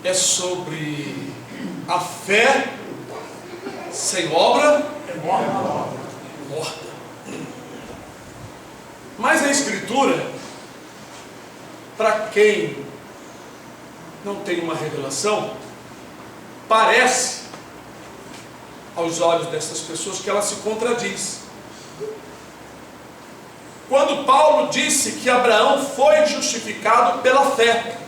é sobre a fé sem obra é morta. Mas a Escritura, para quem não tem uma revelação, parece aos olhos dessas pessoas que ela se contradiz. Quando Paulo disse que Abraão foi justificado pela fé,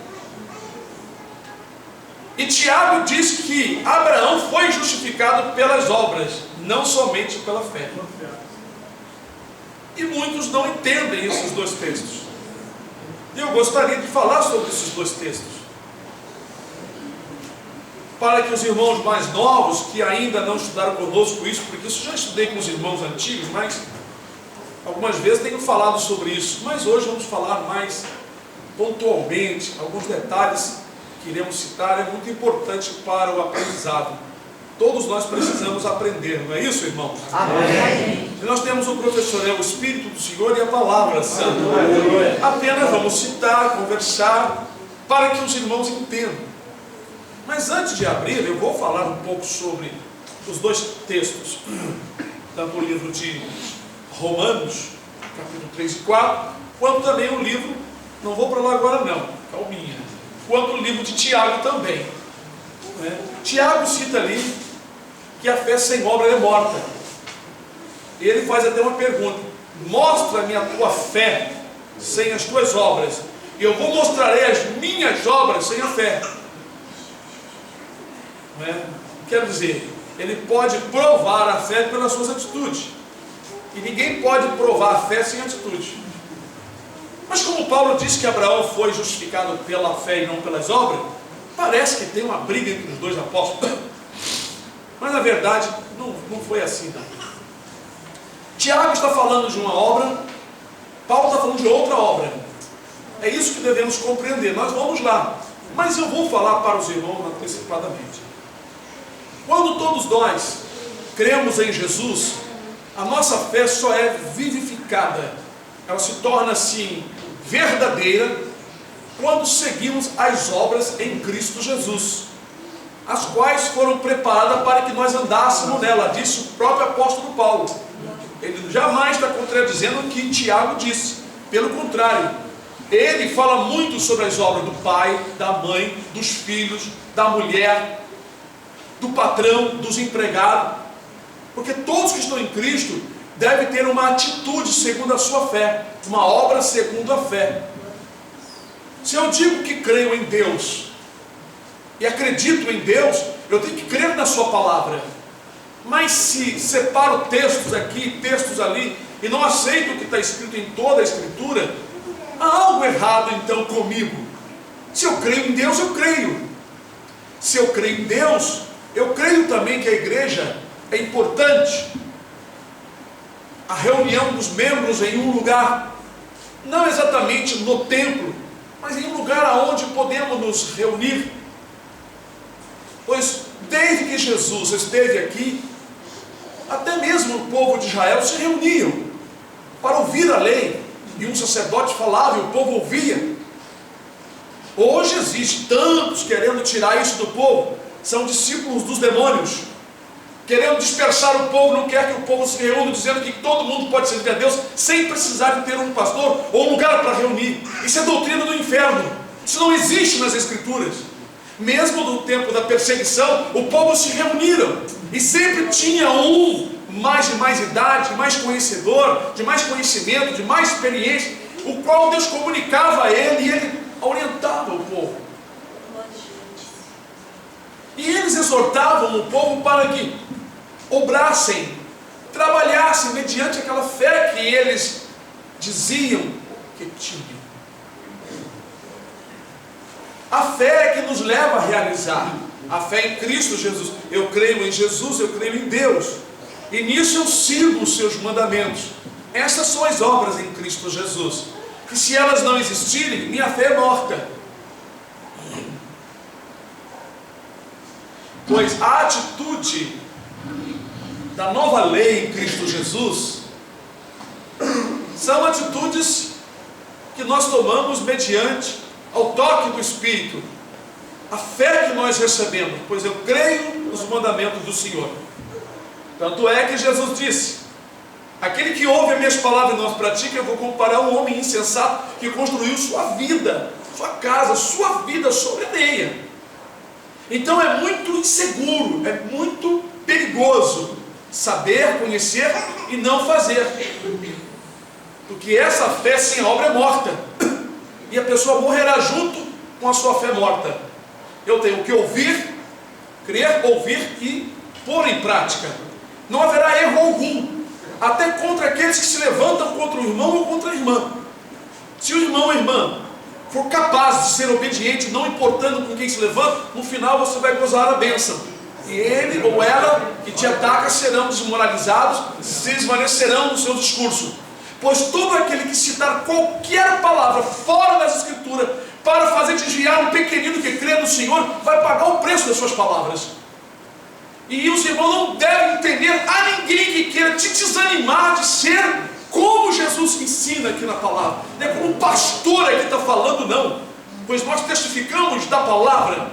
e Tiago diz que Abraão foi justificado pelas obras, não somente pela fé. E muitos não entendem esses dois textos. E eu gostaria de falar sobre esses dois textos, para que os irmãos mais novos, que ainda não estudaram conosco isso, porque isso já estudei com os irmãos antigos, mas algumas vezes tenho falado sobre isso, mas hoje vamos falar mais pontualmente, alguns detalhes que iremos citar, é muito importante para o aprendizado. Todos nós precisamos aprender, não é isso, irmãos? Amém. E nós temos o professor, é o Espírito do Senhor e a Palavra Santa. Apenas vamos citar, conversar, para que os irmãos entendam. Mas antes de abrir, eu vou falar um pouco sobre os dois textos, tanto o livro de Romanos, capítulo 3 e 4, quanto também o livro, não vou para lá agora não, calminha, quanto o livro de Tiago também. Tiago cita ali que a fé sem obra é morta. Ele faz até uma pergunta: mostra-me a tua fé sem as tuas obras, e eu vou mostrarei as minhas obras sem a fé. Quer dizer, ele pode provar a fé pelas suas atitudes, e ninguém pode provar a fé sem atitude. Mas como Paulo disse que Abraão foi justificado pela fé e não pelas obras, parece que tem uma briga entre os dois apóstolos. Mas na verdade não foi assim, não. Tiago está falando de uma obra, Paulo está falando de outra obra. É isso que devemos compreender. Nós vamos lá, mas eu vou falar para os irmãos antecipadamente. Quando todos nós cremos em Jesus, a nossa fé só é vivificada, ela se torna assim verdadeira quando seguimos as obras em Cristo Jesus, as quais foram preparadas para que nós andássemos nela, disse o próprio apóstolo Paulo. Ele jamais está contradizendo o que Tiago disse, pelo contrário, ele fala muito sobre as obras do pai, da mãe, dos filhos, da mulher, do patrão, dos empregados, porque todos que estão em Cristo devem ter uma atitude segundo a sua fé, uma obra segundo a fé. Se eu digo que creio em Deus e acredito em Deus, eu tenho que crer na sua palavra. Mas se separo textos aqui, textos ali, e não aceito o que está escrito em toda a Escritura, há algo errado então comigo. Se eu creio em Deus, eu creio. Se eu creio em Deus, eu creio também que a igreja é importante. A reunião dos membros em um lugar, não exatamente no templo, mas em um lugar onde podemos nos reunir. Pois desde que Jesus esteve aqui, até mesmo o povo de Israel se reuniam para ouvir a lei, e um sacerdote falava e o povo ouvia. Hoje existe tantos querendo tirar isso do povo, são discípulos dos demônios, querendo dispersar o povo, não quer que o povo se reúna, dizendo que todo mundo pode servir a Deus sem precisar de ter um pastor ou um lugar para reunir. Isso é doutrina do inferno, isso não existe nas Escrituras. Mesmo no tempo da perseguição, o povo se reuniram, e sempre tinha um mais de mais idade, de mais conhecedor, de mais conhecimento, de mais experiência, o qual Deus comunicava a ele, e ele orientava o povo. E eles exortavam o povo para que obrassem, trabalhassem mediante aquela fé que eles diziam que tinham. A fé é que nos leva a realizar, a fé em Cristo Jesus. Eu creio em Jesus, eu creio em Deus, e nisso eu sigo os seus mandamentos. Essas são as obras em Cristo Jesus, que se elas não existirem, minha fé é morta. Pois a atitude da nova lei em Cristo Jesus são atitudes que nós tomamos mediante ao toque do Espírito. a fé que nós recebemos, pois eu creio nos mandamentos do Senhor. Tanto é que Jesus disse: aquele que ouve as minhas palavras e não as pratica, eu vou comparar um homem insensato que construiu sua vida, sua casa, sua vida sobre areia. Então é muito inseguro, é muito perigoso saber, conhecer e não fazer, porque essa fé sem obra é morta, e a pessoa morrerá junto com a sua fé morta. Eu tenho que ouvir, crer, ouvir e pôr em prática. Não haverá erro algum, até contra aqueles que se levantam contra o irmão ou contra a irmã. Se o irmão ou a irmã for capaz de ser obediente, não importando com quem se levanta, no final você vai gozar a bênção. E ele ou ela que te ataca serão desmoralizados, se desvanecerão no seu discurso. Pois todo aquele que citar qualquer palavra fora das Escrituras para fazer desviar um pequenino que crê no Senhor, vai pagar o preço das suas palavras. E os irmãos não devem entender a ninguém que queira te desanimar de ser como Jesus ensina aqui na palavra. Não é como um pastor aqui está falando, não. Pois nós testificamos da palavra.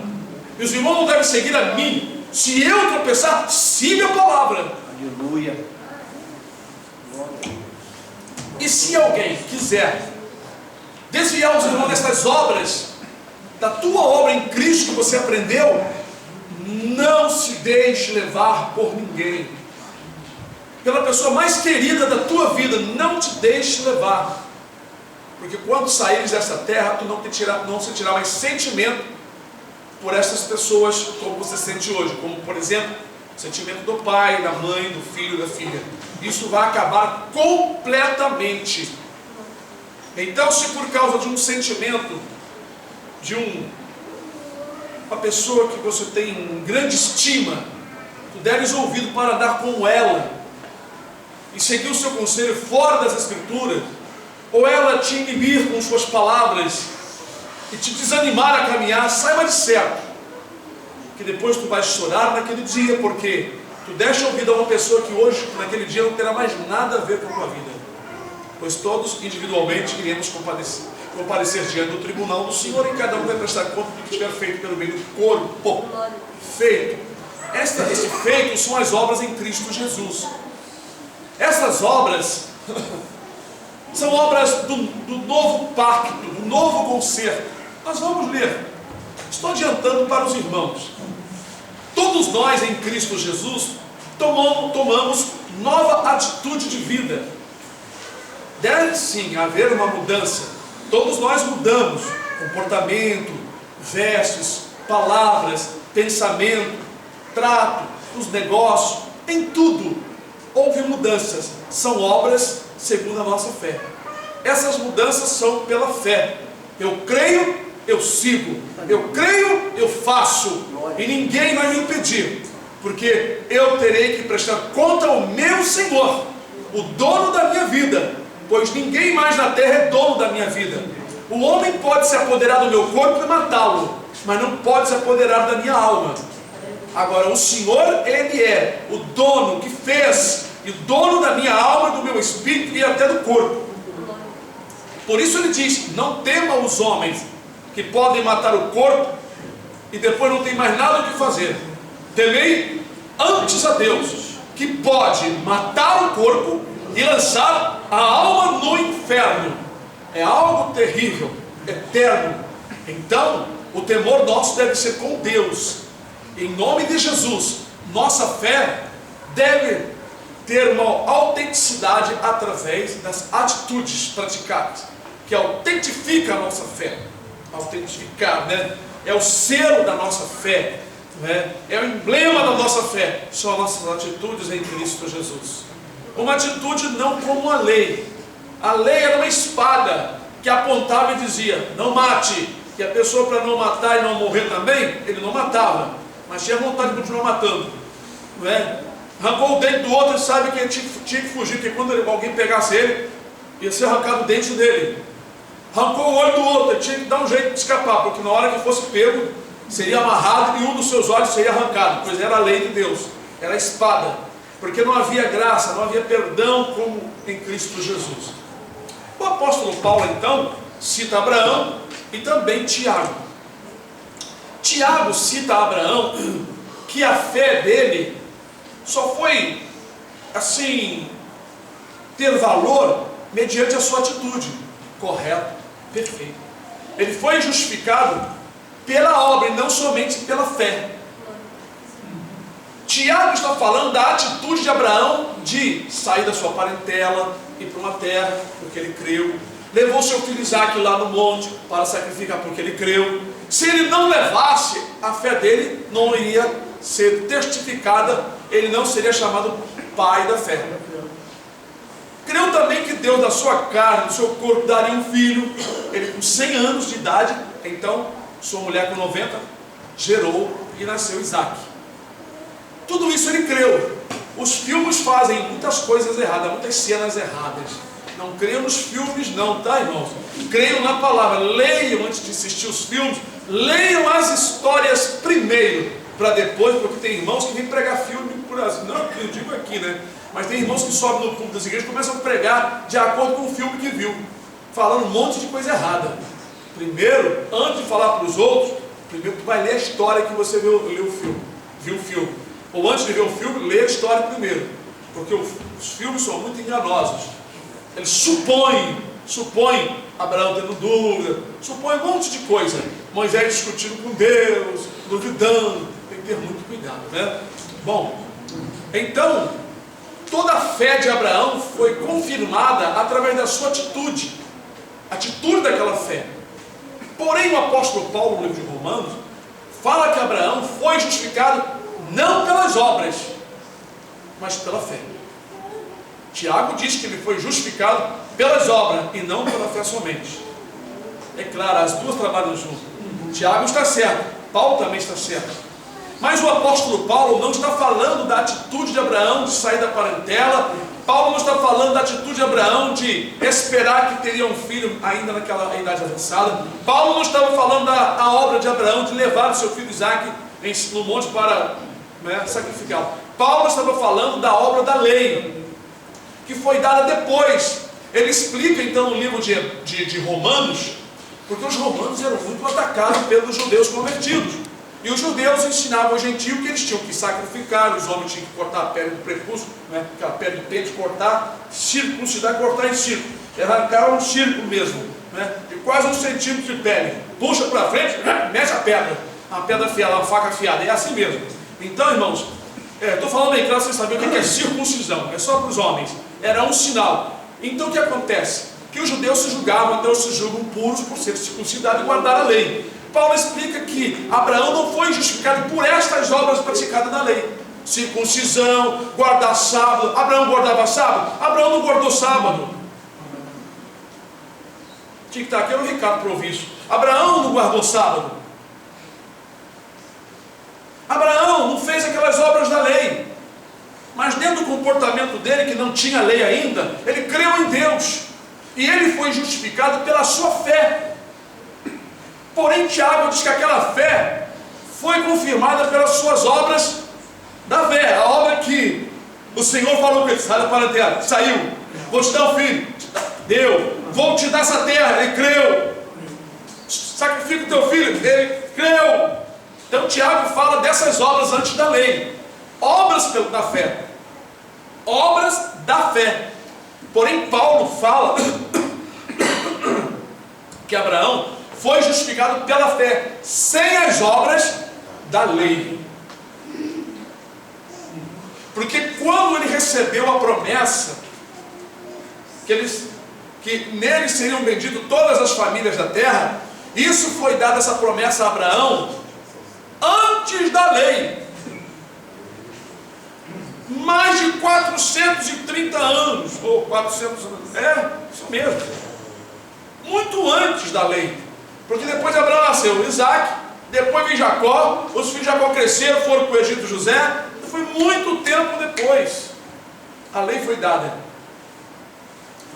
E os irmãos não devem seguir a mim. Se eu tropeçar, siga a palavra. Aleluia. E se alguém quiser desviar os irmãos dessas obras, da tua obra em Cristo que você aprendeu, não se deixe levar por ninguém. Pela pessoa mais querida da tua vida, não te deixe levar. Porque quando saíres dessa terra, tu não sentirá mais sentimento por essas pessoas como você sente hoje. Como, por exemplo, o sentimento do pai, da mãe, do filho, da filha. Isso vai acabar completamente. Então, se por causa de um sentimento, de uma pessoa que você tem grande estima, tu deres ouvido para andar com ela, e seguir o seu conselho fora das Escrituras, ou ela te inibir com suas palavras, e te desanimar a caminhar, saiba de certo, que depois tu vais chorar naquele dia, porque tu deste ouvido a uma pessoa que hoje, naquele dia, não terá mais nada a ver com a tua vida. Pois todos individualmente iremos comparecer diante do tribunal do Senhor, e cada um vai prestar conta do que tiver feito pelo meio do corpo. Feito. Esse feito são as obras em Cristo Jesus. Essas obras são obras do novo pacto, do novo concerto. Nós vamos ler. Estou adiantando para os irmãos. Todos nós em Cristo Jesus tomamos nova atitude de vida. Deve sim haver uma mudança. Todos nós mudamos comportamento, vestes, palavras, pensamento, trato, nos negócios, em tudo houve mudanças. São obras segundo a nossa fé. Essas mudanças são pela fé. Eu creio, eu sigo. Eu creio, eu faço. E ninguém vai me impedir, porque eu terei que prestar conta ao meu Senhor, o dono da minha vida. Pois ninguém mais na terra é dono da minha vida. O homem pode se apoderar do meu corpo e matá-lo, mas não pode se apoderar da minha alma. Agora, o Senhor, Ele é o dono que fez, e o dono da minha alma, do meu espírito e até do corpo. Por isso Ele diz: não tema os homens que podem matar o corpo e depois não tem mais nada o que fazer. Temei antes a Deus, que pode matar o corpo e lançar a alma no inferno. É algo terrível, eterno. Então, o temor nosso deve ser com Deus. Em nome de Jesus, nossa fé deve ter uma autenticidade através das atitudes praticadas, que autentifica a nossa fé. Autentificar, né? É o selo da nossa fé, né? É o emblema da nossa fé. São as nossas atitudes em Cristo Jesus. Uma atitude não como a lei. A lei era uma espada que apontava e dizia: não mate. E a pessoa, para não matar e não morrer também, ele não matava, mas tinha vontade de continuar matando, não é? Arrancou o dente do outro e sabe que tinha que fugir, porque quando alguém pegasse ele, ia ser arrancado o dente dele. Arrancou o olho do outro, ele tinha que dar um jeito de escapar, porque na hora que fosse pego, seria amarrado e um dos seus olhos seria arrancado, pois era a lei de Deus, era a espada, porque não havia graça, não havia perdão como em Cristo Jesus. O apóstolo Paulo então cita Abraão e também Tiago. Tiago cita a Abraão que a fé dele só foi, assim, ter valor mediante a sua atitude. Correto, perfeito. Ele foi justificado pela obra e não somente pela fé. Tiago está falando da atitude de Abraão de sair da sua parentela, ir para uma terra, porque ele creu. Levou seu filho Isaque lá no monte para sacrificar, porque ele creu. Se ele não levasse, a fé dele não iria ser testificada, ele não seria chamado pai da fé. Creu também que Deus, da sua carne, do seu corpo, daria um filho. Ele com 100 anos de idade, então, sua mulher com 90, gerou e nasceu Isaque. Tudo isso ele creu. Os filmes fazem muitas coisas erradas, muitas cenas erradas. Não creiam nos filmes não, tá, irmãos? Creiam na palavra. Leiam antes de assistir os filmes. Leiam as histórias primeiro, para depois, porque tem irmãos que vêm pregar filme por assim. Não, eu digo aqui, né? Mas tem irmãos que sobem no púlpito das igrejas e começam a pregar de acordo com o filme que viu, falando um monte de coisa errada. Primeiro, antes de falar para os outros, primeiro tu vai ler a história que você viu o filme. Ou antes de ver o filme, lê a história primeiro. Porque os filmes são muito enganosos. Eles supõem Abraão tendo dúvida, supõem um monte de coisa. Moisés discutindo com Deus, duvidando. Tem que ter muito cuidado, né? Bom, então, toda a fé de Abraão foi confirmada através da sua atitude. A atitude daquela fé. Porém, o apóstolo Paulo, no livro de Romanos, fala que Abraão foi justificado não pelas obras, mas pela fé. Tiago diz que ele foi justificado pelas obras e não pela fé somente. É claro, as duas trabalham juntos. Tiago está certo, Paulo também está certo. Mas o apóstolo Paulo não está falando da atitude de Abraão de sair da parentela. Paulo não está falando da atitude de Abraão de esperar que teria um filho ainda naquela idade avançada. Paulo não estava falando da obra de Abraão de levar o seu filho Isaque no monte para sacrificá-lo. Paulo estava falando da obra da lei, que foi dada depois. Ele explica então no livro de Romanos, porque os romanos eram muito atacados pelos judeus convertidos. E os judeus ensinavam aos gentios que eles tinham que sacrificar, os homens tinham que cortar a pele do prepúcio, aquela pele do peito, cortar, circuncidar, cortar em círculo. Arrancar um círculo mesmo, de quase 1 centímetro de pele. Puxa para frente, mexe a pedra afiada, uma faca afiada. É assim mesmo. Então, irmãos, estou falando bem claro, vocês sabem o que é circuncisão. É só para os homens. Era um sinal. Então o que acontece? Que os judeus se julgavam, então se julgam puros por ser circuncidados e guardar a lei. Paulo explica que Abraão não foi justificado por estas obras praticadas na lei. Circuncisão, guardar sábado. Abraão guardava sábado? Abraão não guardou sábado. Tinha que estar aqui, era o Ricardo para ouvir isso. Abraão não guardou sábado. Abraão não fez aquelas obras da lei. Mas dentro do comportamento dele, que não tinha lei ainda, ele creu em Deus. E ele foi justificado pela sua fé. Porém, Tiago diz que aquela fé foi confirmada pelas suas obras da fé. A obra que o Senhor falou para ele: sai da parentela, saiu, vou te dar um filho, deu, vou te dar essa terra, ele creu. Sacrifica o teu filho, ele creu. Então Tiago fala dessas obras antes da lei. Obras da fé. Obras da fé. Porém, Paulo fala que Abraão foi justificado pela fé, sem as obras da lei. Porque quando ele recebeu a promessa que nele seriam benditas todas as famílias da terra, isso foi dada, essa promessa a Abraão antes da lei. Mais de 430 anos, ou 400 anos, isso mesmo, muito antes da lei. Porque depois de Abraão nasceu Isaque, depois veio Jacó, os filhos de Jacó cresceram, foram para o Egito, José, foi muito tempo depois, a lei foi dada.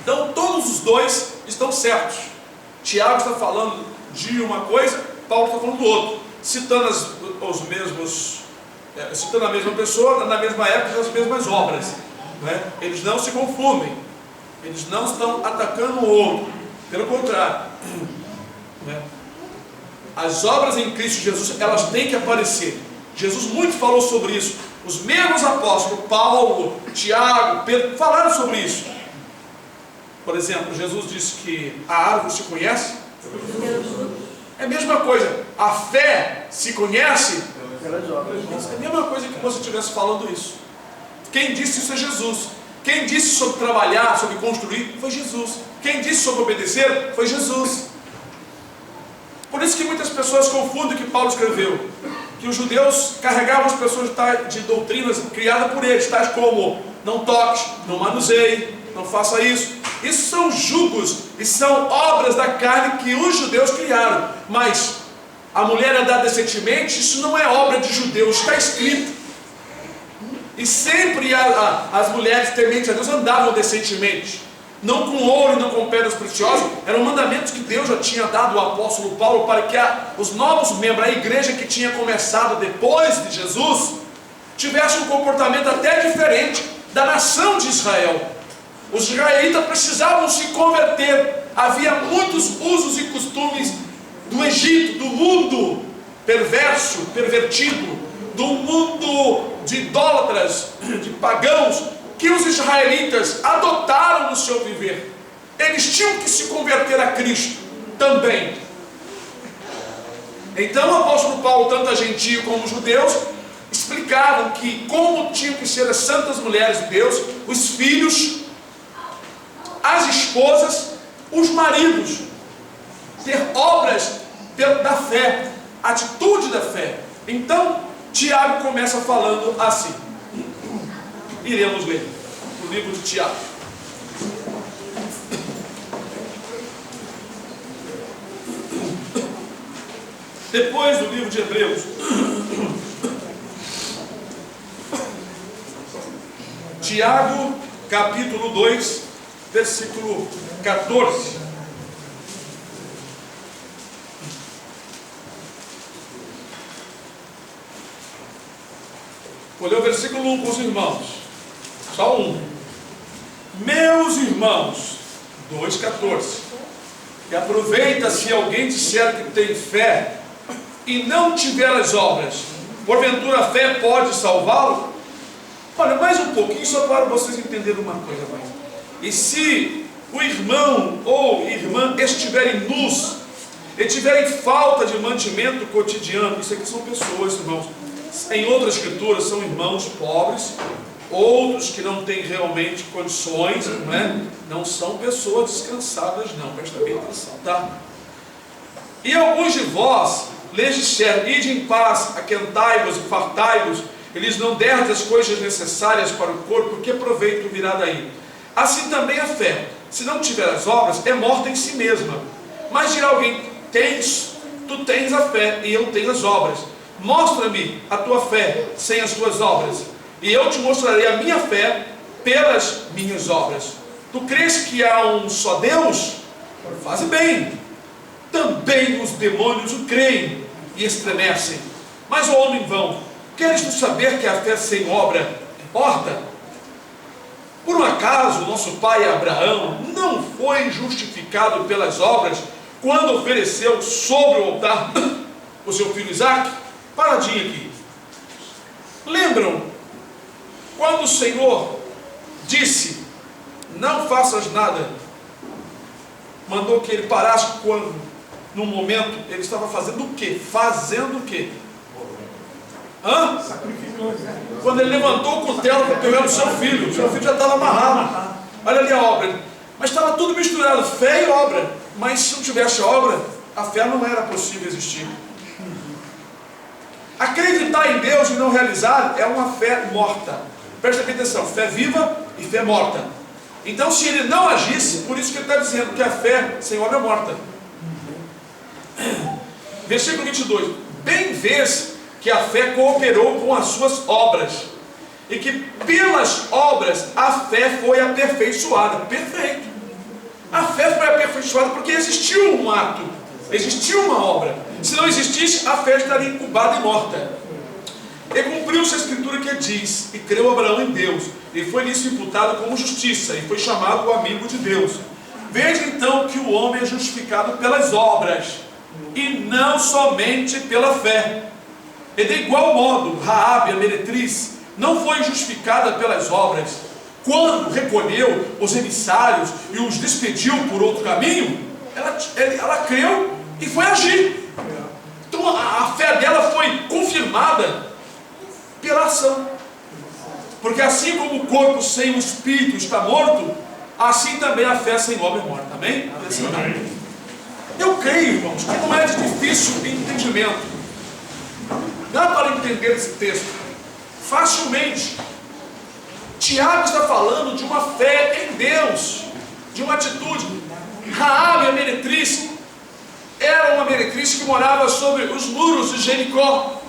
Então todos os dois estão certos. Tiago está falando de uma coisa, Paulo está falando do outro, citando citando a mesma pessoa, na mesma época, as mesmas obras. Eles não se confundem, eles não estão atacando o outro, pelo contrário. as obras em Cristo Jesus, elas têm que aparecer. Jesus muito falou sobre isso. Os mesmos apóstolos, Paulo, Tiago, Pedro, falaram sobre isso. Por exemplo, Jesus disse que a árvore se conhece. É a mesma coisa. A fé se conhece. É a mesma coisa que você estivesse falando isso. Quem disse isso é Jesus. Quem disse sobre trabalhar, sobre construir, foi Jesus. Quem disse sobre obedecer, foi Jesus. Por isso que muitas pessoas confundem o que Paulo escreveu. Que os judeus carregavam as pessoas de doutrinas criadas por eles, tais como não toque, não manuseie, não faça isso. Isso são jugos e são obras da carne que os judeus criaram. Mas a mulher andar decentemente, isso não é obra de judeus, está escrito. E sempre as mulheres tementes a Deus andavam decentemente. Não com ouro e não com pedras preciosas. Eram mandamentos que Deus já tinha dado ao apóstolo Paulo para que os novos membros, a igreja que tinha começado depois de Jesus, tivesse um comportamento até diferente da nação de Israel. Os israelitas precisavam se converter. Havia muitos usos e costumes do Egito, do mundo perverso, pervertido, do mundo de idólatras, de pagãos, que os israelitas adotaram no seu viver. Eles tinham que se converter a Cristo também. Então o apóstolo Paulo, tanto a gentio como os judeus, explicavam que como tinham que ser as santas mulheres de Deus, os filhos, as esposas, os maridos, ter obras da fé, atitude da fé. Então Tiago começa falando assim. Iremos ler o livro de Tiago. Depois do livro de Hebreus. Tiago, capítulo 2, versículo 14. Vou ler o versículo 1 com os irmãos. Só um. Meus irmãos, 2,14. E aproveita se alguém disser que tem fé e não tiver as obras, porventura a fé pode salvá-lo? Olha, mais um pouquinho só para vocês entenderem uma coisa mais. E se o irmão ou irmã estiverem nus e tiverem falta de mantimento cotidiano, isso aqui são pessoas, irmãos. Em outras escrituras são irmãos pobres, outros que não têm realmente condições, não é? Não são pessoas descansadas, não, presta bem atenção, tá? E alguns de vós lhes disseram: ide em paz, aquentai-vos e fartai-vos, eles não derem as coisas necessárias para o corpo, que proveito virá daí? Assim também a fé, se não tiver as obras, é morta em si mesma. Mas dirá alguém: tu tens a fé e eu tenho as obras. Mostra-me a tua fé sem as tuas obras, e eu te mostrarei a minha fé pelas minhas obras. Tu crês que há um só Deus? Faze bem. Também os demônios o creem e estremecem. Mas o homem vão, queres tu saber que a fé sem obra importa? Por um acaso nosso pai Abraão não foi justificado pelas obras quando ofereceu sobre o altar o seu filho Isaque? Paradinho aqui. Lembram quando o Senhor disse: não faças nada, mandou que ele parasse quando, num momento, ele estava fazendo o quê? Fazendo o quê? Sacrificando. Quando ele levantou o cutelo para pegar o seu filho já estava amarrado. Olha ali a obra. Mas estava tudo misturado, fé e obra. Mas se não tivesse obra, a fé não era possível existir. Acreditar em Deus e não realizar é uma fé morta. Presta atenção, fé viva e fé morta. Então se ele não agisse, por isso que ele está dizendo que a fé sem obra é morta. Versículo 22. Bem vês que a fé cooperou com as suas obras, e que pelas obras a fé foi aperfeiçoada. Perfeito. A fé foi aperfeiçoada porque existiu um ato, existiu uma obra. Se não existisse, a fé estaria incubada e morta. E cumpriu-se a escritura que diz: e creu Abraão em Deus, e foi nisso imputado como justiça, e foi chamado o amigo de Deus. Veja então que o homem é justificado pelas obras, e não somente pela fé. E de igual modo, Raabe, a meretriz, não foi justificada pelas obras, quando recolheu os emissários e os despediu por outro caminho. Ela creu e foi agir. Então a fé dela foi confirmada pela ação. Porque assim como o corpo sem o espírito está morto, assim também a fé sem obra é morta. Amém? Amém. Eu creio, irmãos, que não é de difícil entendimento. Dá para entender esse texto facilmente. Tiago está falando de uma fé em Deus, de uma atitude. Raabe, a meretriz, era uma meretriz que morava sobre os muros de Jericó.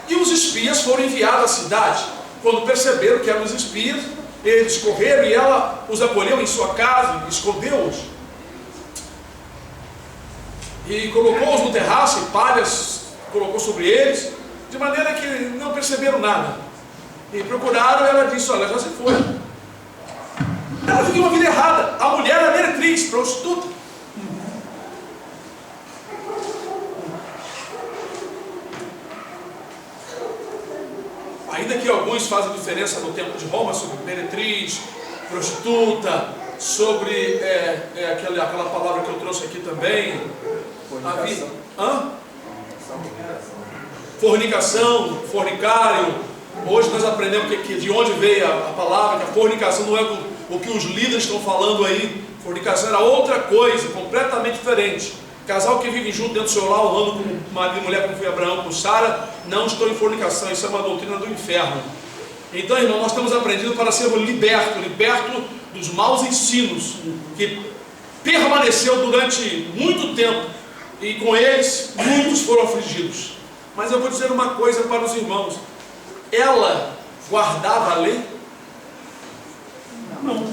E os espias foram enviados à cidade. Quando perceberam que eram os espias, eles correram e ela os acolheu em sua casa, escondeu-os. E colocou-os no terraço e palhas colocou sobre eles, de maneira que não perceberam nada. E procuraram, e ela disse: olha, já se foi. Ela vivia uma vida errada. A mulher era meretriz, prostituta. Ainda que alguns fazem diferença no tempo de Roma sobre meretriz, prostituta, sobre aquela palavra que eu trouxe aqui também. Fornicação, fornicário. Hoje nós aprendemos de onde veio a palavra, que a fornicação não é o que os líderes estão falando aí. Fornicação era outra coisa, completamente diferente. Casal que vive junto dentro do seu lar, honrando como marido e mulher, como foi Abraão com Sara, não estou em fornicação. Isso é uma doutrina do inferno. Então, irmão, nós estamos aprendendo para sermos libertos dos maus ensinos que permaneceu durante muito tempo, e com eles muitos foram afligidos. Mas eu vou dizer uma coisa para os irmãos: ela guardava a lei? Não.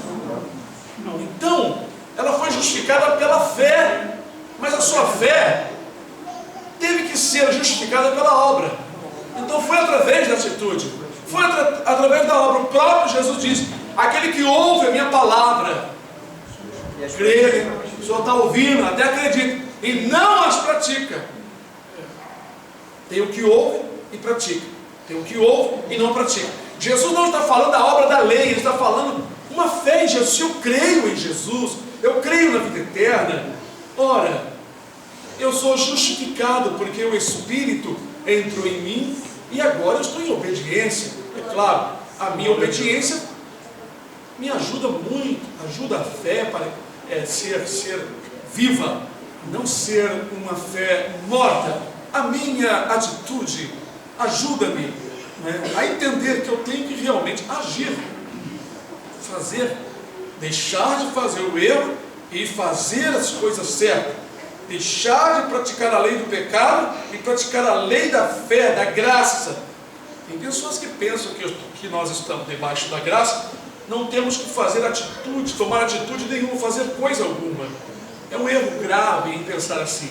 Então, ela foi justificada pela fé, mas a sua fé teve que ser justificada pela obra. Então foi através da atitude, foi através da obra. O próprio Jesus disse: aquele que ouve a minha palavra, crê, o senhor está ouvindo, até acredita, e não as pratica. Tem o que ouve e pratica, tem o que ouve e não pratica. Jesus não está falando da obra da lei, ele está falando uma fé em Jesus. Se eu creio em Jesus, eu creio na vida eterna, ora, eu sou justificado porque o Espírito entrou em mim e agora eu estou em obediência. É claro, a minha obediência me ajuda muito, ajuda a fé para ser viva, não ser uma fé morta. A minha atitude ajuda-me, né, a entender que eu tenho que realmente agir, deixar de fazer o erro e fazer as coisas certas, deixar de praticar a lei do pecado e praticar a lei da fé, da graça. Tem pessoas que pensam que nós estamos debaixo da graça, não temos que fazer atitude, tomar atitude nenhuma, fazer coisa alguma. É um erro grave em pensar assim,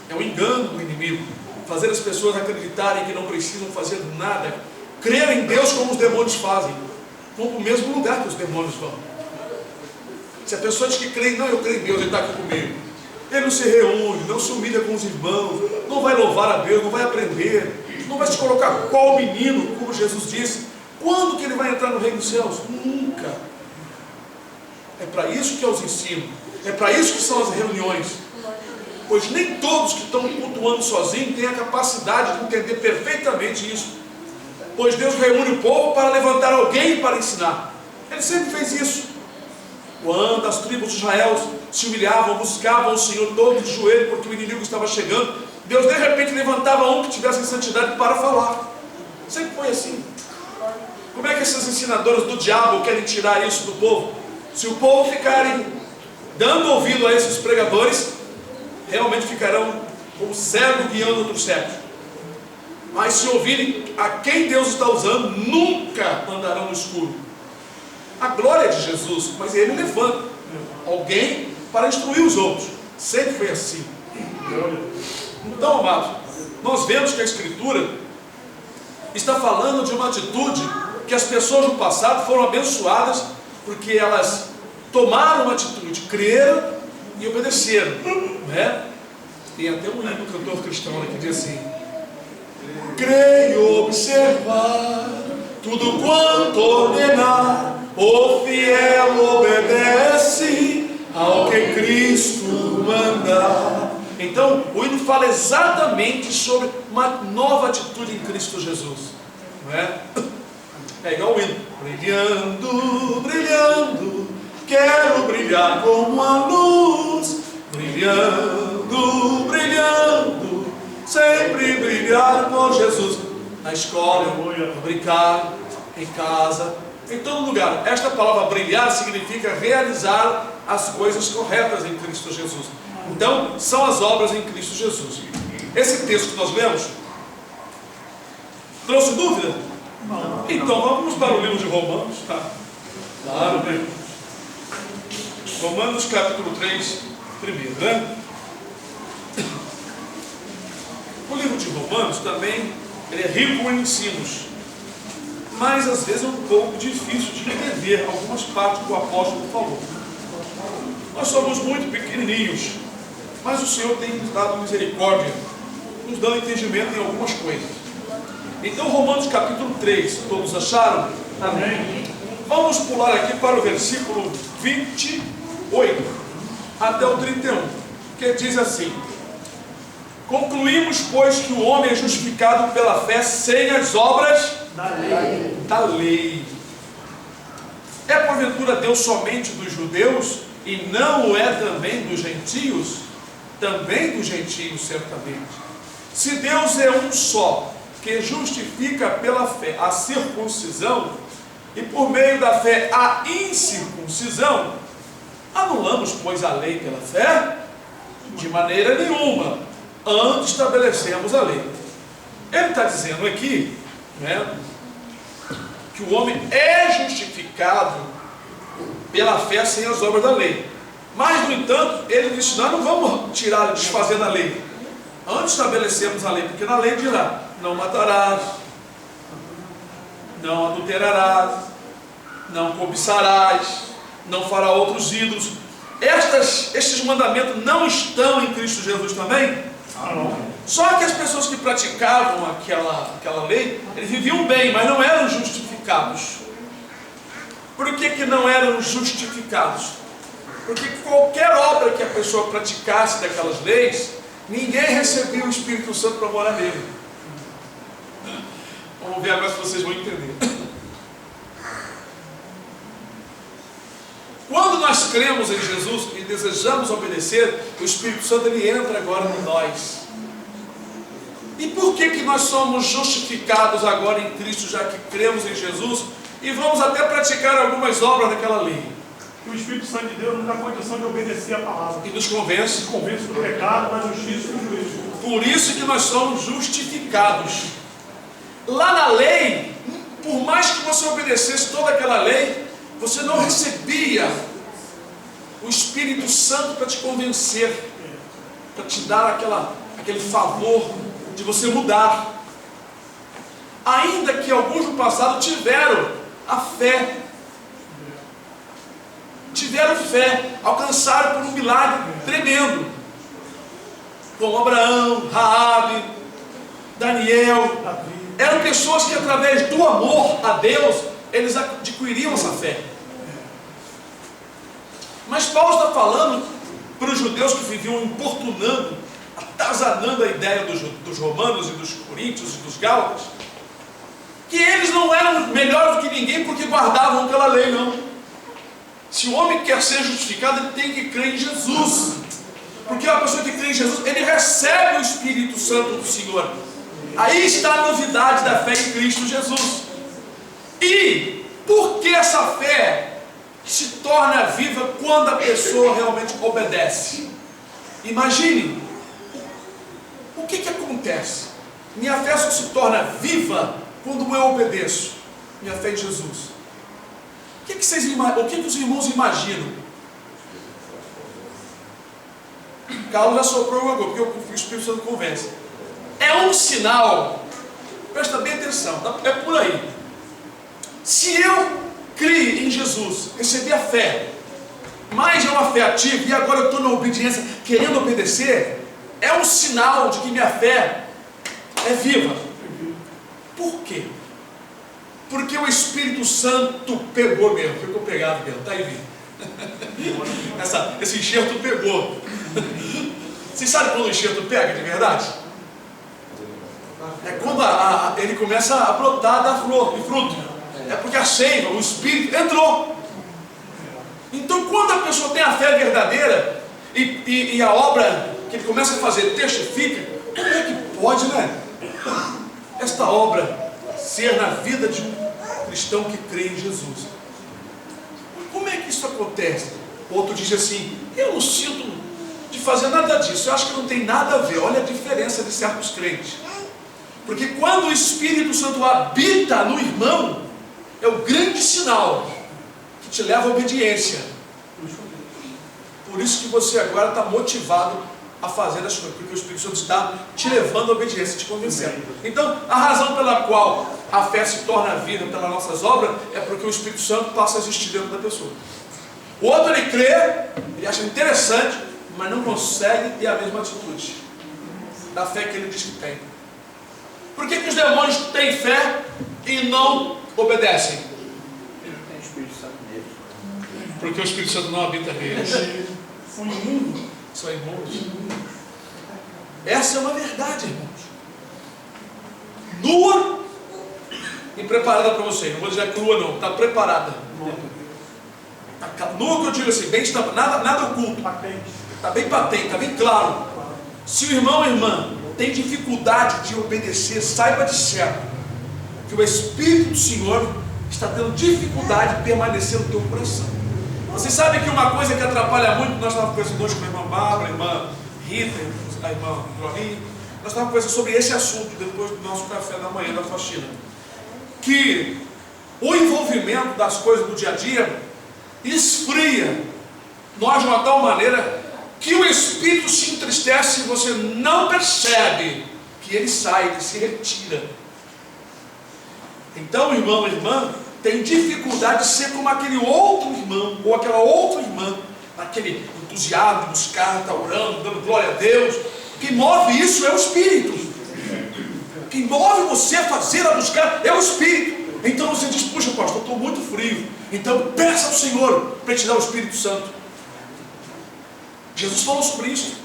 é um engano do inimigo, fazer as pessoas acreditarem que não precisam fazer nada, crer em Deus como os demônios fazem, vão para o mesmo lugar que os demônios vão. Se a pessoa diz que crê, não, eu creio em Deus, ele está aqui comigo, ele não se reúne, não se humilha com os irmãos, não vai louvar a Deus, não vai aprender, não vai se colocar qual menino, como Jesus disse, quando que ele vai entrar no reino dos céus? Nunca. É para isso que eu os ensino, é para isso que são as reuniões, pois nem todos que estão cultuando sozinhos têm a capacidade de entender perfeitamente isso, pois Deus reúne o povo para levantar alguém para ensinar. Ele sempre fez isso. Quando as tribos de Israel se humilhavam, buscavam o Senhor todos de joelho, porque o inimigo estava chegando, Deus de repente levantava um que tivesse santidade para falar. Sempre foi assim. Como é que esses ensinadores do diabo querem tirar isso do povo? Se o povo ficarem dando ouvido a esses pregadores, realmente ficarão como cego guiando outros cegos. Mas se ouvirem a quem Deus está usando, nunca andarão no escuro. A glória é de Jesus, mas ele levanta alguém para instruir os outros. Sempre foi assim. Então, amados, nós vemos que a Escritura está falando de uma atitude que as pessoas no passado foram abençoadas porque elas tomaram uma atitude, creram e obedeceram, né? Tem até um hino cantor cristão que diz assim: creio observar tudo quanto ordenar, o fiel obedece ao que Cristo mandar. Então, o hino fala exatamente sobre uma nova atitude em Cristo Jesus, não é? É igual o hino: brilhando, brilhando, quero brilhar como a luz, brilhando, brilhando, sempre brilhar com Jesus. Na escola, no brincar, em casa, em todo lugar. Esta palavra brilhar significa realizar as coisas corretas em Cristo Jesus. Então, são as obras em Cristo Jesus. Esse texto que nós lemos trouxe dúvida? Não. Então vamos para o livro de Romanos, tá? Claro, né? Romanos capítulo 3, primeiro, né? O livro de Romanos também, ele é rico em ensinos, mas às vezes é um pouco difícil de entender algumas partes que o apóstolo falou. Nós somos muito pequenininhos, mas o Senhor tem nos dado misericórdia, nos dando entendimento em algumas coisas. Então, Romanos capítulo 3, todos acharam? Amém. Vamos pular aqui para o versículo 28 até o 31, que diz assim: concluímos, pois, que o homem é justificado pela fé sem as obras da lei. É porventura Deus somente dos judeus e não o é também dos gentios? Também dos gentios, certamente. Se Deus é um só, que justifica pela fé a circuncisão e por meio da fé a incircuncisão, anulamos, pois, a lei pela fé? De maneira nenhuma. Antes estabelecemos a lei. Ele está dizendo aqui, né, que o homem é justificado pela fé sem as obras da lei. Mas, no entanto, ele disse: nós não vamos tirar, desfazer da lei. Antes estabelecemos a lei, porque na lei dirá: não matarás, não adulterarás, não cobiçarás, não fará outros ídolos. Estes mandamentos não estão em Cristo Jesus também? Só que as pessoas que praticavam aquela lei, eles viviam bem, mas não eram justificados. Por que não eram justificados? Porque qualquer obra que a pessoa praticasse daquelas leis, ninguém recebia o Espírito Santo para morar nele. Vamos ver agora se vocês vão entender. Quando nós cremos em Jesus e desejamos obedecer, o Espírito Santo ele entra agora em nós. E por que nós somos justificados agora em Cristo, já que cremos em Jesus e vamos até praticar algumas obras daquela lei? Que o Espírito Santo de Deus nos dá condição de obedecer a palavra. E nos convence. Nos convence do pecado, da justiça e do juízo. Por isso que nós somos justificados. Lá na lei, por mais que você obedecesse toda aquela lei, você não recebia o Espírito Santo para te convencer, para te dar aquele favor de você mudar. Ainda que alguns no passado tiveram a fé, alcançaram por um milagre tremendo, como Abraão, Raabe, Daniel. Eram pessoas que através do amor a Deus, eles adquiriam essa fé. Mas Paulo está falando para os judeus que viviam importunando, atazanando a ideia dos romanos e dos coríntios e dos gálatas, que eles não eram melhores do que ninguém porque guardavam aquela lei, não. Se o homem quer ser justificado, ele tem que crer em Jesus, porque a pessoa que crê em Jesus, ele recebe o Espírito Santo do Senhor. Aí está a novidade da fé em Cristo Jesus. E por que essa fé se torna viva quando a pessoa realmente obedece? Imagine, o que acontece? Minha fé só se torna viva quando eu obedeço. Minha fé em Jesus. O que os irmãos imaginam? Carlos já soprou agora, porque o Espírito Santo convence. É um sinal, presta bem atenção, é por aí. Se eu criei em Jesus, recebi a fé, mas é uma fé ativa, e agora eu estou na obediência, querendo obedecer, é um sinal de que minha fé é viva. Por quê? Porque o Espírito Santo pegou mesmo, ficou pegado mesmo, está aí vivo. Esse enxerto pegou. Vocês sabem quando o enxerto pega de verdade? É quando ele começa a brotar da flor, de fruto. É porque a seiva, o Espírito entrou. Então quando a pessoa tem a fé verdadeira e a obra que ele começa a fazer testifica, como é que pode, né? Esta obra ser na vida de um cristão que crê em Jesus. Como é que isso acontece? Outro diz assim: eu não sinto de fazer nada disso, eu acho que não tem nada a ver. Olha a diferença de certos crentes. Porque quando o Espírito Santo habita no irmão, é o grande sinal que te leva à obediência. Por isso que você agora está motivado a fazer as coisas, porque o Espírito Santo está te levando à obediência, te convencendo. Então, a razão pela qual a fé se torna vida pelas nossas obras é porque o Espírito Santo passa a existir dentro da pessoa. O outro, ele crê, ele acha interessante, mas não consegue ter a mesma atitude da fé que ele diz que tem. Por que os demônios têm fé e não obedecem? Ele não tem Espírito Santo neles. Porque o Espírito Santo não habita neles. São imundos. São imundos. Essa é uma verdade, irmãos. Nua e preparada para você. Não vou dizer crua não, está preparada. Nua que eu digo assim, bem estampada, nada oculto. Está bem patente, está bem claro. Se o irmão ou irmã tem dificuldade de obedecer, saiba de certo que o Espírito do Senhor está tendo dificuldade de permanecer no teu coração. Vocês sabem que uma coisa que atrapalha muito, nós estávamos conversando hoje com a irmã Bárbara, a irmã Rita, a irmã Glorinha, nós estávamos conversando sobre esse assunto depois do nosso café da manhã da faxina, que o envolvimento das coisas do dia a dia esfria nós de uma tal maneira que o Espírito se entristece e você não percebe que ele sai, ele se retira. Então, irmão ou irmã tem dificuldade de ser como aquele outro irmão ou aquela outra irmã, aquele entusiasmo de buscar, está orando, dando glória a Deus. Quem move isso é o Espírito. Quem move você a fazer, a buscar, é o Espírito. Então você diz: puxa, pastor, eu estou muito frio. Então peça ao Senhor para te dar o Espírito Santo. Jesus falou sobre isso.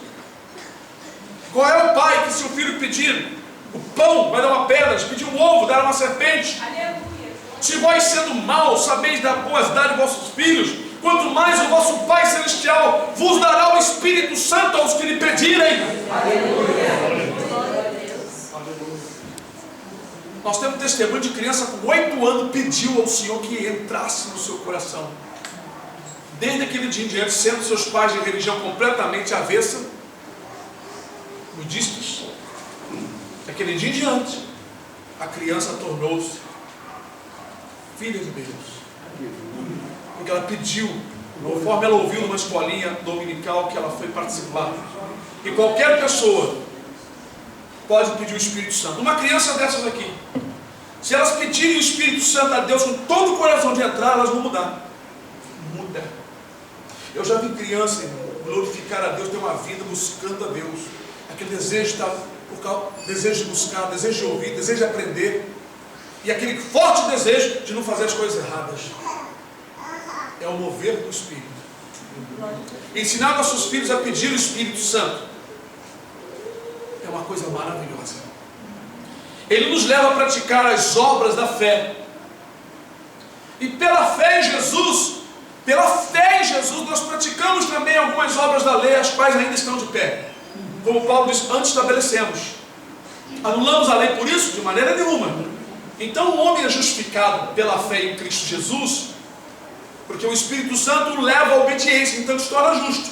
Qual é o pai que, se o filho pedir o pão, vai dar uma pedra? Se pedir um ovo, dará uma serpente? Aleluia. Se vós, sendo maus, sabeis dar boas dar vossos filhos, quanto mais o vosso Pai Celestial vos dará o Espírito Santo aos que lhe pedirem. Aleluia. Nós temos testemunho de criança com 8 anos pediu ao Senhor que entrasse no seu coração. Desde aquele dia em diante, sendo seus pais de religião completamente avessa, budistas, daquele dia em diante, a criança tornou-se filha de Deus. Porque ela pediu, conforme ela ouviu numa escolinha dominical que ela foi participar. E qualquer pessoa pode pedir o Espírito Santo. Uma criança dessas aqui, se elas pedirem o Espírito Santo a Deus com todo o coração de entrar, elas vão mudar. Muda. Eu já vi criança glorificar a Deus, ter uma vida buscando a Deus. Aquele desejo desejo de buscar, desejo de ouvir, desejo de aprender. E aquele forte desejo de não fazer as coisas erradas. É o mover do Espírito. Ensinar nossos filhos a pedir o Espírito Santo é uma coisa maravilhosa. Ele nos leva a praticar as obras da fé. E pela fé em Jesus, nós praticamos também algumas obras da lei, as quais ainda estão de pé. Como Paulo diz, antes estabelecemos. Anulamos a lei por isso? De maneira nenhuma. Então o homem é justificado pela fé em Cristo Jesus, porque o Espírito Santo o leva à obediência, então ele se torna justo.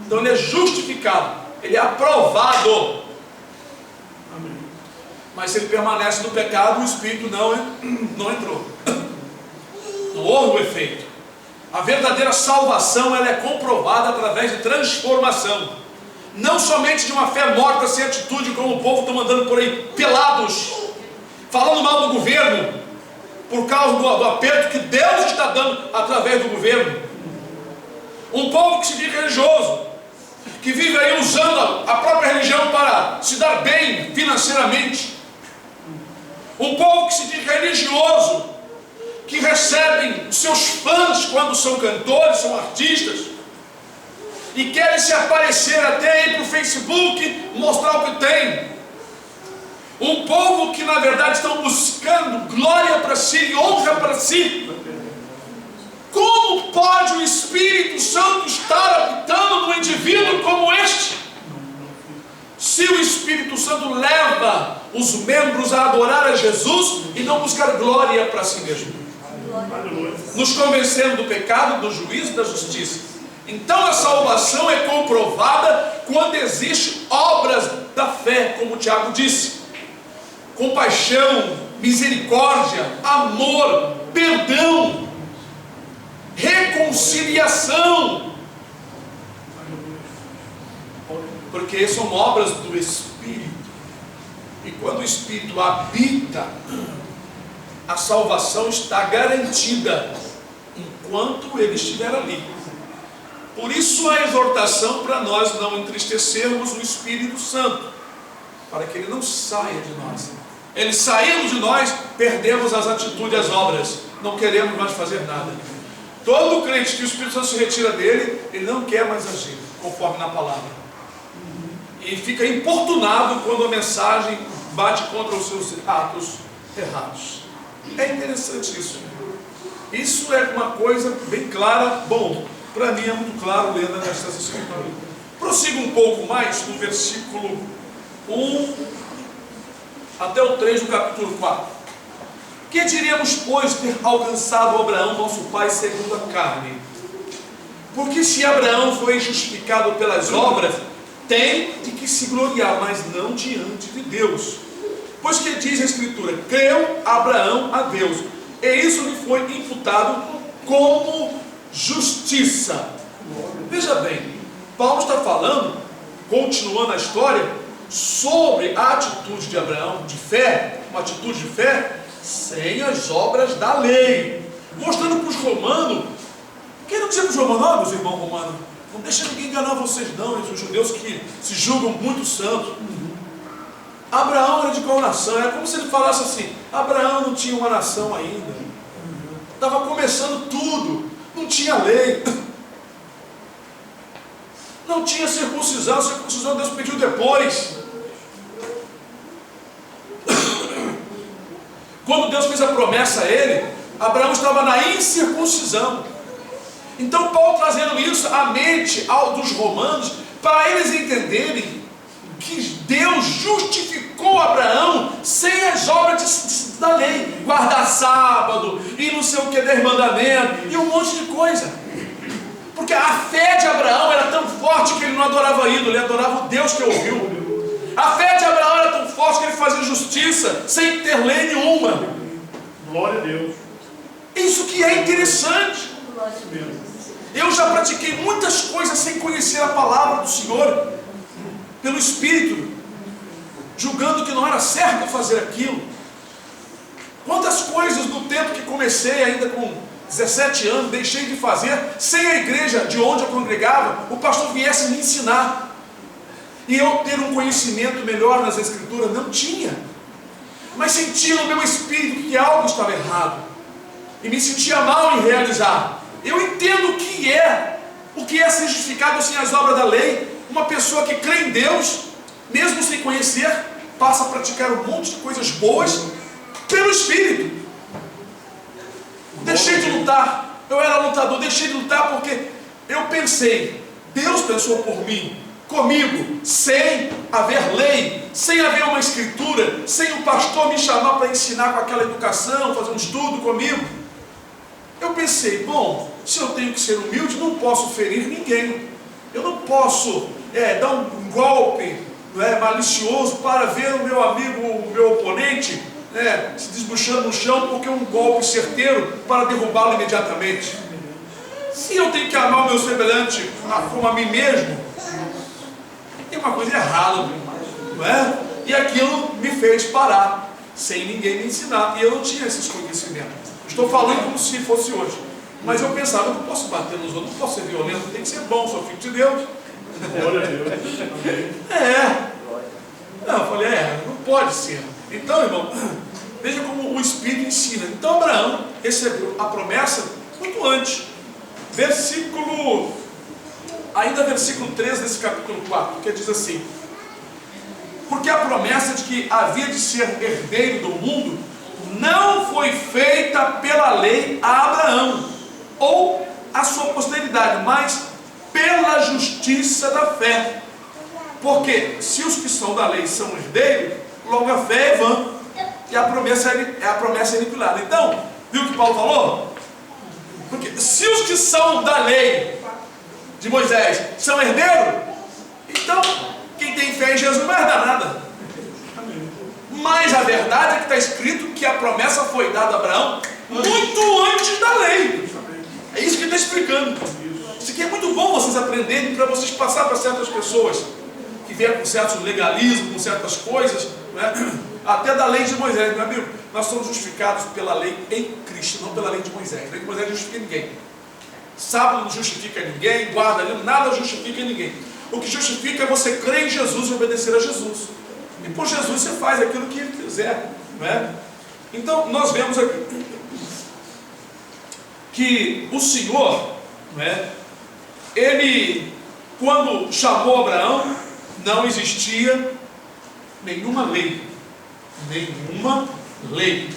Então ele é justificado, ele é aprovado. Amém. Mas se ele permanece no pecado, o Espírito não entrou. Não houve o efeito. A verdadeira salvação, ela é comprovada através de transformação. Não somente de uma fé morta sem atitude, como o povo está mandando por aí, pelados, falando mal do governo, por causa do aperto que Deus está dando através do governo. Um povo que se diz religioso, que vive aí usando a própria religião para se dar bem financeiramente. Um povo que se diz religioso, que recebem seus fãs quando são cantores, são artistas, e querem se aparecer até aí para o Facebook, mostrar o que tem. Um povo que na verdade estão buscando glória para si e honra para si. Como pode o Espírito Santo estar habitando num indivíduo como este? Se o Espírito Santo leva os membros a adorar a Jesus e não buscar glória para si mesmo, nos convencendo do pecado, do juízo e da justiça. Então a salvação é comprovada quando existe obras da fé, como o Tiago disse: compaixão, misericórdia, amor, perdão, reconciliação, porque são obras do Espírito. E quando o Espírito habita, a salvação está garantida enquanto ele estiver ali. Por isso a exortação para nós não entristecermos o Espírito Santo, para que ele não saia de nós. Ele saindo de nós, perdemos as atitudes, as obras, não queremos mais fazer nada. Todo crente que o Espírito Santo se retira dele, ele não quer mais agir conforme na palavra, e fica importunado quando a mensagem bate contra os seus atos errados. É interessante isso. Isso é uma coisa bem clara. Bom, para mim é muito claro lendo estas escrituras. Prossiga um pouco mais no versículo 1 até o 3 do capítulo 4. Que diríamos, pois, ter alcançado Abraão, nosso pai, segundo a carne? Porque se Abraão foi justificado pelas obras, tem de que se gloriar, mas não diante de Deus. Pois que diz a Escritura: creu Abraão a Deus, e isso lhe foi imputado como justiça. Veja bem, Paulo está falando, continuando a história, sobre a atitude de Abraão, de fé, uma atitude de fé, sem as obras da lei, mostrando para os romanos, querendo dizer para os romanos: meus irmãos romanos, não deixa ninguém enganar vocês não, os judeus que se julgam muito santos. Abraão era de qual nação? Era como se ele falasse assim: Abraão não tinha uma nação ainda, estava começando tudo, não tinha lei, não tinha circuncisão, circuncisão Deus pediu depois. Quando Deus fez a promessa a ele, Abraão estava na incircuncisão. Então Paulo trazendo isso à mente dos romanos, para eles entenderem que Deus justificou Abraão sem as obras da lei, guardar sábado, e não sei o que, 10 mandamentos, e um monte de coisa. Porque a fé de Abraão era tão forte que ele não adorava ídolo, ele adorava o Deus que ouviu. A fé de Abraão era tão forte que ele fazia justiça sem ter lei nenhuma. Glória a Deus. Isso que é interessante. Eu já pratiquei muitas coisas sem conhecer a palavra do Senhor, pelo Espírito, julgando que não era certo fazer aquilo. Quantas coisas no tempo que comecei, ainda com 17 anos, deixei de fazer, sem a igreja de onde eu congregava, o pastor viesse me ensinar, e eu ter um conhecimento melhor nas Escrituras. Não tinha, mas sentia no meu espírito que algo estava errado, e me sentia mal em realizar. Eu entendo o que é ser justificado sem as obras da lei. Uma pessoa que crê em Deus, mesmo sem conhecer, passa a praticar um monte de coisas boas pelo Espírito. Deixei de lutar, eu era lutador, deixei de lutar porque eu pensei, Deus pensou por mim, comigo, sem haver lei, sem haver uma escritura, sem o pastor me chamar para ensinar com aquela educação, fazer um estudo comigo. Eu pensei, bom, se eu tenho que ser humilde, não posso ferir ninguém, eu não posso dar um golpe malicioso para ver o meu amigo, o meu oponente, se desbuchando no chão, porque é um golpe certeiro para derrubá-lo imediatamente. Se eu tenho que amar o meu semelhante como a mim mesmo, tem uma coisa errada, não é? E aquilo me fez parar, sem ninguém me ensinar, e eu não tinha esses conhecimentos. Estou falando como se fosse hoje, mas eu pensava, eu não posso bater nos outros, não posso ser violento, tem que ser bom, sou filho de Deus. Glória a Deus. Não, eu falei, não pode ser. Então, irmão, veja como o Espírito ensina. Então Abraão recebeu a promessa muito antes. Ainda versículo 13 desse capítulo 4, que diz assim: porque a promessa de que havia de ser herdeiro do mundo não foi feita pela lei a Abraão ou a sua posteridade, mas pela justiça da fé. Porque se os que são da lei são herdeiros, logo a fé é vã e a promessa é aniquilada. Então, viu o que Paulo falou? Porque se os que são da lei de Moisés são herdeiros, então quem tem fé em Jesus não vai herdar nada. Mas a verdade é que está escrito que a promessa foi dada a Abraão muito antes da lei. É isso que ele está explicando. Isso aqui é muito bom vocês aprenderem, para vocês passar para certas pessoas que vieram com certos legalismos, com certas coisas, né? Até da lei de Moisés, meu amigo. Nós somos justificados pela lei em Cristo, não pela lei de Moisés. A lei de Moisés não justifica ninguém. Sábado não justifica ninguém, guarda, nada justifica ninguém. O que justifica é você crer em Jesus e obedecer a Jesus. E por Jesus você faz aquilo que Ele quiser, né? Então nós vemos aqui que o Senhor, né, Ele, quando chamou Abraão, não existia nenhuma lei. Nenhuma lei.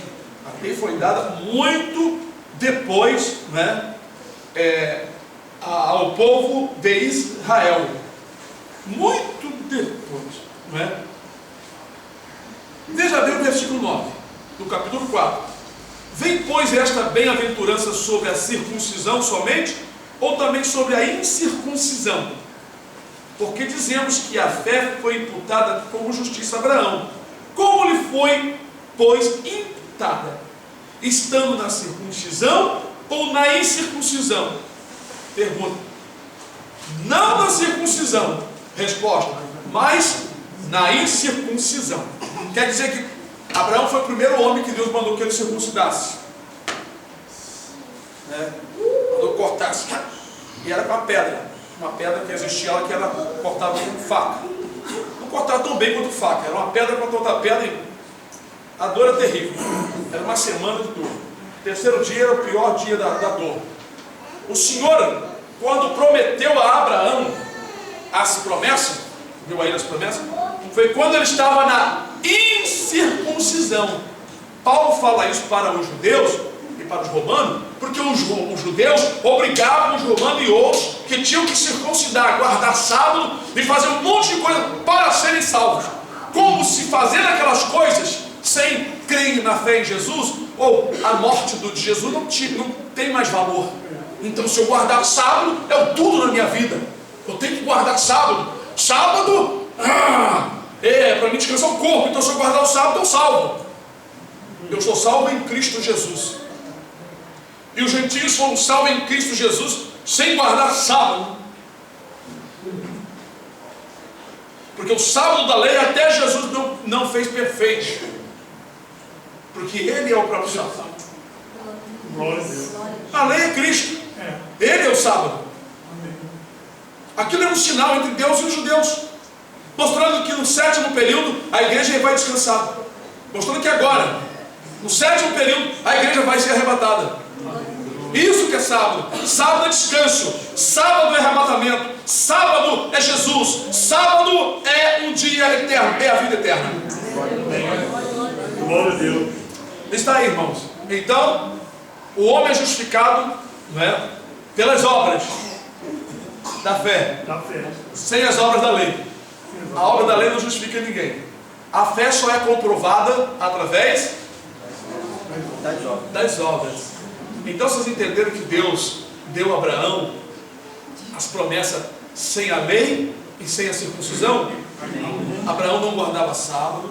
A lei foi dada muito depois, né, ao povo de Israel. Muito depois, né? Veja bem o versículo 9 do capítulo 4. Vem, pois, esta bem-aventurança sobre a circuncisão somente, ou também sobre a incircuncisão? Porque dizemos que a fé foi imputada como justiça a Abraão. Como lhe foi, pois, imputada? Estando na circuncisão ou na incircuncisão? Pergunta. Não na circuncisão. Resposta. Mas na incircuncisão. Quer dizer que Abraão foi o primeiro homem que Deus mandou que ele circuncidasse. Mandou cortasse. E era com a pedra. Uma pedra que existia lá que era cortada com faca. Não cortava tão bem quanto faca. Era uma pedra contra outra pedra e a dor era terrível. Era uma semana de dor. O terceiro dia era o pior dia da dor. O Senhor, quando prometeu a Abraão as promessas, deu a ele as promessas, foi quando ele estava na incircuncisão. Paulo fala isso para os judeus e para os romanos, porque os judeus obrigavam os romanos e outros que tinham que circuncidar, guardar sábado e fazer um monte de coisa para serem salvos. Como se fazendo aquelas coisas sem crer na fé em Jesus, ou a morte de Jesus não tem mais valor. Então, se eu guardar sábado, é o tudo na minha vida. Eu tenho que guardar sábado. Sábado, para mim descansar o corpo. Então, se eu guardar o sábado, eu salvo. Eu sou salvo em Cristo Jesus. E os gentios foram salvos em Cristo Jesus sem guardar sábado. Porque o sábado da lei até Jesus não fez perfeito. Porque Ele é o próprio sábado. Glória a Deus. A lei é Cristo. Ele é o sábado. Aquilo é um sinal entre Deus e os judeus, mostrando que no sétimo período a igreja vai descansar. Mostrando que agora, no sétimo período, a igreja vai ser arrebatada. Isso que é sábado. Sábado é descanso. Sábado é arrebatamento. Sábado é Jesus. Sábado é um dia eterno. É a vida eterna. Glória a Deus. Está aí, irmãos. Então, o homem é justificado, não é, pelas obras da fé, sem as obras da lei. A obra da lei não justifica ninguém. A fé só é comprovada através das obras. Então vocês entenderam que Deus deu a Abraão as promessas sem a lei e sem a circuncisão? Abraão não guardava sábado.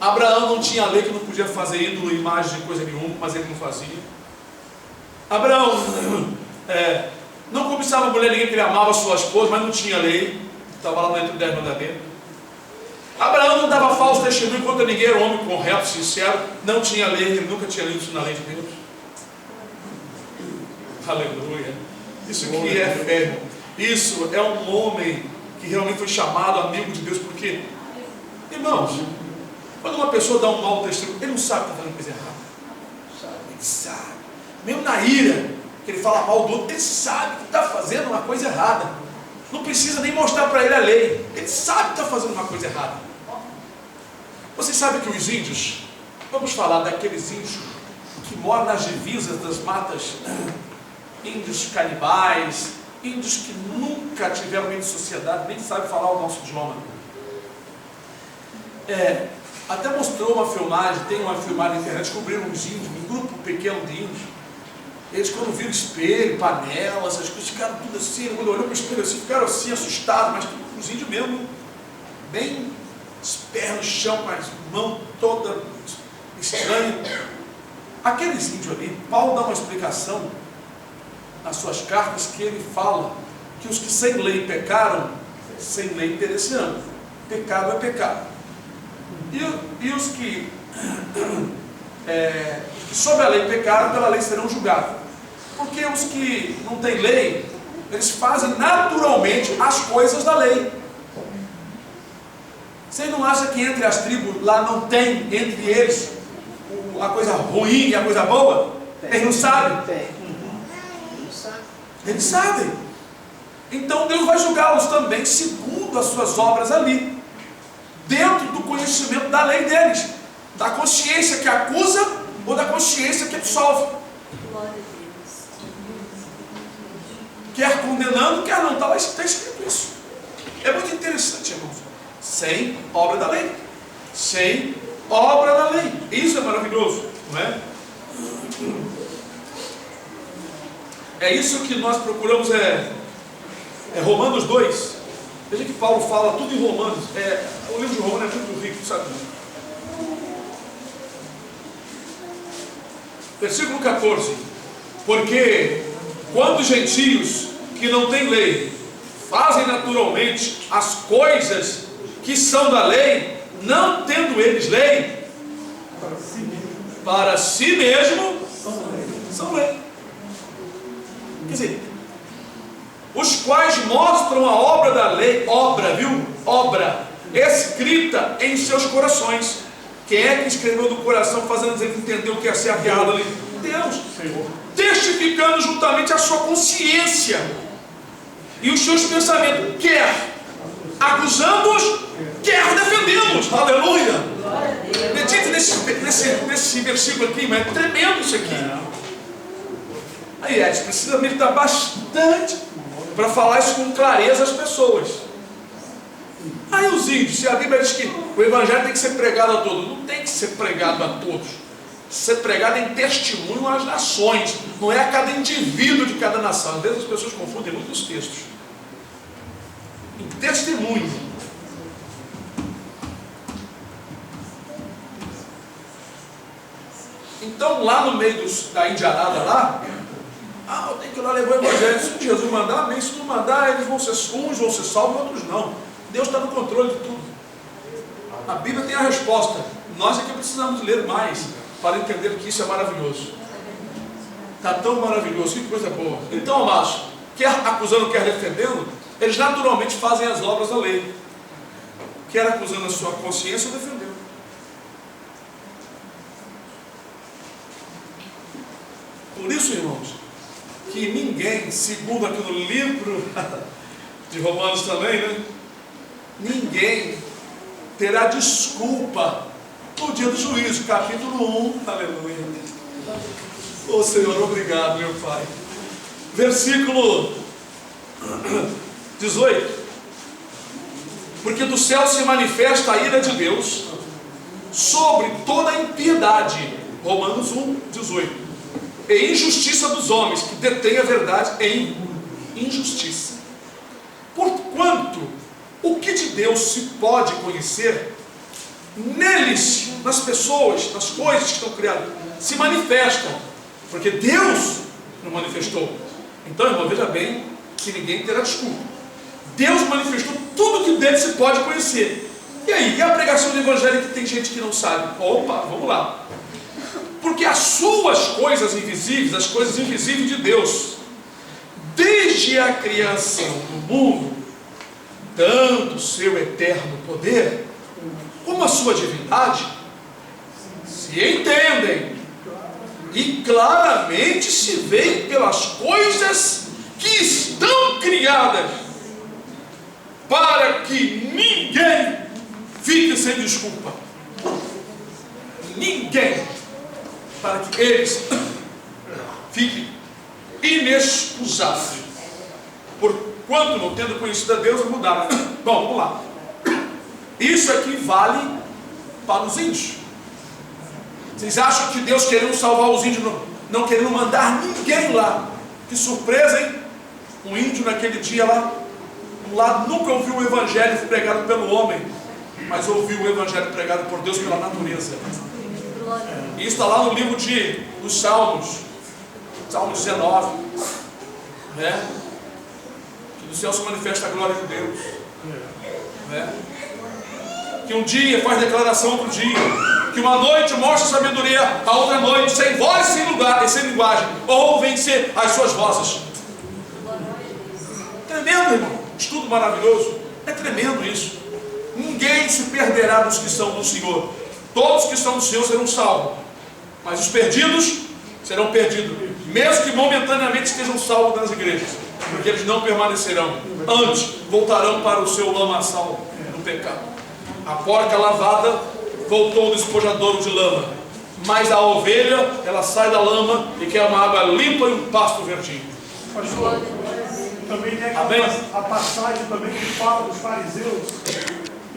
Abraão não tinha a lei que não podia fazer ídolo, imagem de coisa nenhuma, mas ele não fazia. Abraão não cobiçava mulher ninguém, que ele amava sua esposa, mas não tinha lei. Estava lá dentro do 10 mandamentos. Abraão não dava falso testemunho contra ninguém, era um homem correto, sincero, não tinha lei, ele nunca tinha lido isso na lei de Deus. Aleluia. Isso aqui é fé. Isso é um homem que realmente foi chamado amigo de Deus, porque, irmãos, quando uma pessoa dá um mau testemunho, ele não sabe que está fazendo coisa errada. Ele sabe. Mesmo na ira, que ele fala mal do outro, ele sabe que está fazendo uma coisa errada. Não precisa nem mostrar para ele a lei. Ele sabe que está fazendo uma coisa errada. Vocês sabem que os índios, vamos falar daqueles índios que moram nas divisas das matas, índios canibais, índios que nunca tiveram meio de sociedade, nem sabem falar o nosso idioma. Até mostrou uma filmagem, tem uma filmagem na internet, descobriram uns índios, um grupo pequeno de índios. Eles quando viram espelho, panela, essas coisas, ficaram tudo assim, quando olhou para o espelho assim, ficaram assim, assustados, mas os índios mesmo, bem pernas no chão, com as mãos todas estranhas. Aqueles índios ali, Paulo dá uma explicação nas suas cartas, que ele fala que os que sem lei pecaram, sem lei perecerão. Pecado é pecado. E os que sob a lei pecaram, pela lei serão julgados. Porque os que não têm lei, eles fazem naturalmente as coisas da lei. Você não acha que entre as tribos lá não tem entre eles a coisa ruim e a coisa boa? Eles não sabem? Eles sabem. Então Deus vai julgá-los também segundo as suas obras ali, dentro do conhecimento da lei deles, da consciência que acusa ou da consciência que absolve. Quer condenando, quer não. Está escrito isso. É muito interessante, irmãos. Sem obra da lei. Sem obra da lei. Isso é maravilhoso, não é? É isso que nós procuramos, Romanos 2. Veja que Paulo fala tudo em Romanos. O livro de Romanos é muito rico, sabe? Versículo 14. Porque quando os gentios que não têm lei fazem naturalmente as coisas que são da lei, não tendo eles lei, para si mesmo são lei. Quer dizer, os quais mostram a obra da lei, obra, escrita em seus corações. Quem é que escreveu do coração, fazendo eles entender o que é certo e errado ali? Deus. Testificando juntamente a sua consciência e os seus pensamentos, quer acusando-os, quer defendendo-os. Aleluia! Medite nesse versículo aqui, mas é tremendo isso aqui. Aí a gente precisa meditar bastante para falar isso com clareza às pessoas. Aí os índios, se a Bíblia diz que o Evangelho tem que ser pregado a todos, não tem que ser pregado a todos. Ser pregado em testemunho às nações, não é a cada indivíduo de cada nação. Às vezes as pessoas confundem muitos textos. Em testemunho. Então lá no meio da indianada lá, eu tenho que ir lá levar o Evangelho. Se Jesus mandar, amém. Se não mandar, uns vão ser salvos, outros não. Deus está no controle de tudo. A Bíblia tem a resposta. Nós é que precisamos ler mais para entender que isso é maravilhoso. Está tão maravilhoso, que coisa boa. Então, amados, quer acusando, quer defendendo, eles naturalmente fazem as obras da lei. Quer acusando a sua consciência ou defendendo. Por isso, irmãos, que ninguém, segundo aqui no livro de Romanos também, né? Ninguém terá desculpa no dia do juízo, capítulo 1, aleluia. Ô Senhor, obrigado, meu Pai. Versículo 18. Porque do céu se manifesta a ira de Deus sobre toda a impiedade, Romanos 1, 18. E injustiça dos homens que detêm a verdade em injustiça. Porquanto o que de Deus se pode conhecer neles, nas pessoas, nas coisas que estão criadas, se manifesta, porque Deus não manifestou. Então, irmão, veja bem que ninguém terá desculpa. Deus manifestou tudo que dele se pode conhecer. E aí, e a pregação do Evangelho que tem gente que não sabe? Opa, vamos lá. Porque as suas coisas invisíveis, as coisas invisíveis de Deus, desde desde a criação do mundo, tanto o seu eterno poder, como a sua divindade, se entendem e claramente se veem pelas coisas que estão criadas, para que ninguém fique sem desculpa. Ninguém. Para que eles fiquem inexcusáveis. Porquanto, não tendo conhecido a Deus, mudaram. Bom, vamos lá. Isso aqui vale para os índios. Vocês acham que Deus querendo salvar os índios, não querendo mandar ninguém lá? Que surpresa, hein? Um índio naquele dia lá, um lado nunca ouviu o evangelho pregado pelo homem, mas ouviu o evangelho pregado por Deus pela natureza. E isso está lá no livro dos Salmos, Salmo 19, né? Que do céu se manifesta a glória de Deus, né? Que um dia faz declaração outro dia, que uma noite mostra sabedoria a outra noite, sem voz, sem lugar e sem linguagem, ouvem-se as suas vozes. Tremendo, irmão. Estudo maravilhoso. É tremendo isso. Ninguém se perderá dos que são do Senhor. Todos que são do Senhor serão salvos, mas os perdidos serão perdidos, mesmo que momentaneamente estejam salvos nas igrejas, porque eles não permanecerão, antes voltarão para o seu lamaçal do pecado. A porca lavada voltou do despojadouro de lama, mas a ovelha, ela sai da lama e quer uma água limpa e um pasto verdinho. Pastor, também tem a passagem também que fala dos fariseus,